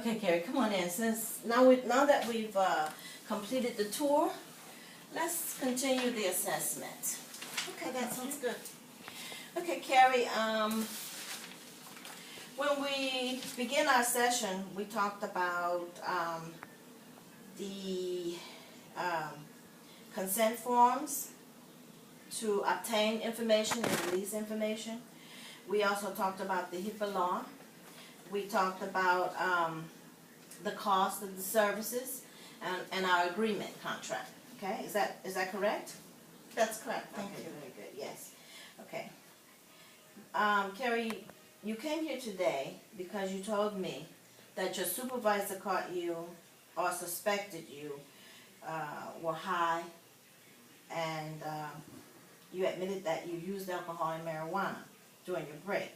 Okay, Carrie, come on in. Since now that we've completed the tour, let's continue the assessment. Okay, that sounds good. Okay, Carrie, when we begin our session, we talked about the consent forms to obtain information and release information. We also talked about the HIPAA law. We talked about the cost of the services and our agreement contract. Okay, is that correct? That's correct. Thank you. Very good. Yes. Okay. Carrie, you came here today because you told me that your supervisor caught you or suspected you were high, and you admitted that you used alcohol and marijuana during your break.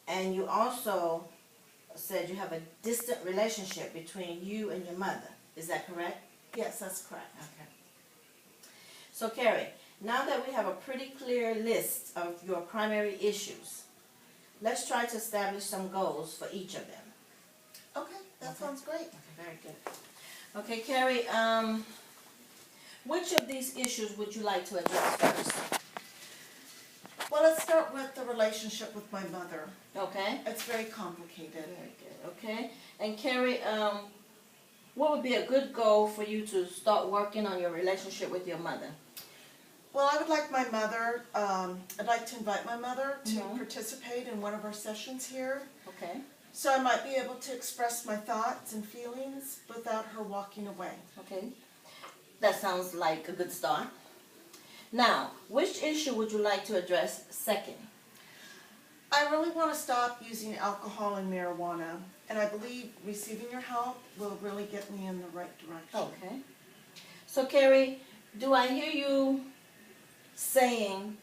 And you also said you have a distant relationship between you and your mother. Is that correct? Yes, that's correct. Okay. So, Carrie, now that we have a pretty clear list of your primary issues, let's try to establish some goals for each of them. Okay, that sounds great. Okay, very good. Okay, Carrie, which of these issues would you like to address first? Well, let's start with the relationship with my mother. Okay. It's very complicated. Very good. Okay. And Carrie, what would be a good goal for you to start working on your relationship with your mother? Well, I would like my mother, I'd like to invite my mother to Mhm. participate in one of our sessions here. Okay. So I might be able to express my thoughts and feelings without her walking away. Okay. That sounds like a good start. Now, which issue would you like to address second? I really want to stop using alcohol and marijuana, and I believe receiving your help will really get me in the right direction. Okay. So, Carrie, do I hear you saying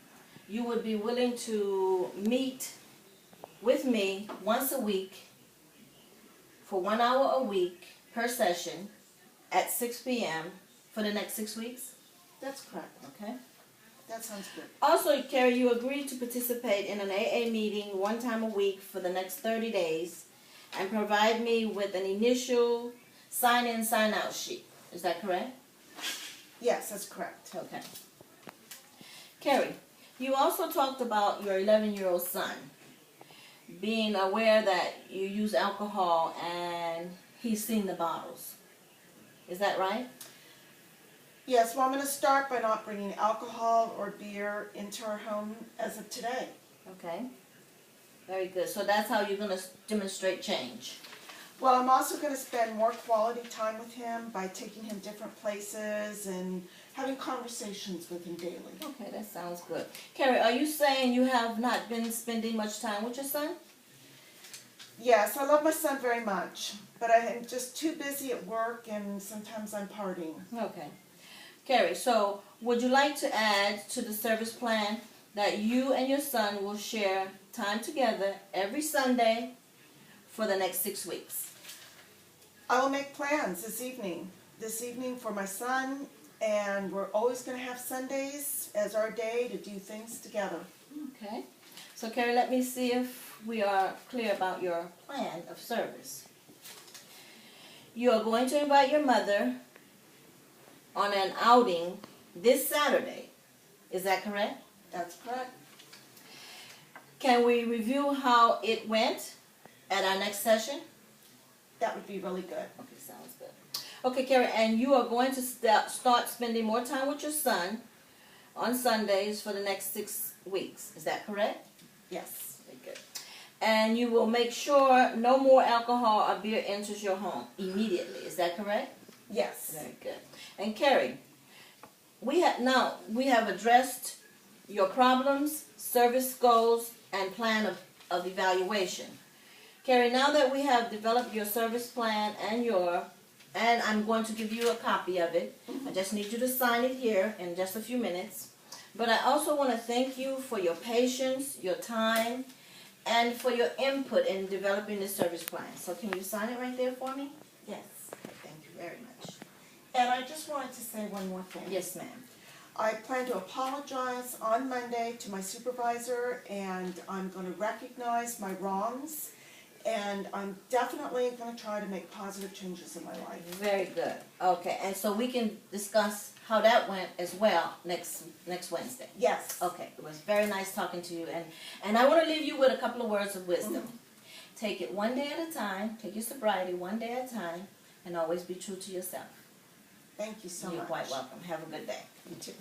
you would be willing to meet with me once a week for 1 hour a week per session at 6 p.m. for the next 6 weeks? That's correct. Okay. That sounds good. Also, Carrie, you agreed to participate in an AA meeting 1 time a week for the next 30 days and provide me with an initial sign-in, sign-out sheet. Is that correct? Yes, that's correct. Okay. Carrie, you also talked about your 11-year-old son being aware that you use alcohol and he's seen the bottles. Is that right? Yes, well, I'm going to start by not bringing alcohol or beer into our home as of today. Okay. Very good. So that's how you're going to demonstrate change. Well, I'm also going to spend more quality time with him by taking him different places and having conversations with him daily. Okay, that sounds good. Carrie, are you saying you have not been spending much time with your son? Yes, I love my son very much, but I am just too busy at work and sometimes I'm partying. Okay. Carrie, so would you like to add to the service plan that you and your son will share time together every Sunday for the next 6 weeks? I will make plans this evening for my son, and we're always going to have Sundays as our day to do things together. Okay. So, Carrie, let me see if we are clear about your plan of service. You are going to invite your mother on an outing this Saturday. Is that correct? That's correct. Can we review how it went at our next session? That would be really good. Okay, sounds good. Okay, Carrie, and you are going to start spending more time with your son on Sundays for the next 6 weeks. Is that correct? Yes. Very good. And you will make sure no more alcohol or beer enters your home immediately. Is that correct? Yes. Very good. And Carrie, we have addressed your problems, service goals, and plan of evaluation. Carrie, now that we have developed your service plan and I'm going to give you a copy of it. I just need you to sign it here in just a few minutes. But I also want to thank you for your patience, your time, and for your input in developing this service plan. So can you sign it right there for me? Yes. Okay, thank you very much. And I just wanted to say one more thing. Yes, ma'am. I plan to apologize on Monday to my supervisor, and I'm going to recognize my wrongs and I'm definitely going to try to make positive changes in my life. Very good. Okay, and so we can discuss how that went as well next Wednesday. Yes. Okay, it was very nice talking to you, and I want to leave you with a couple of words of wisdom. Take it one day at a time, take your sobriety one day at a time, and always be true to yourself. Thank you so much. You're quite welcome. Have a good day. You too.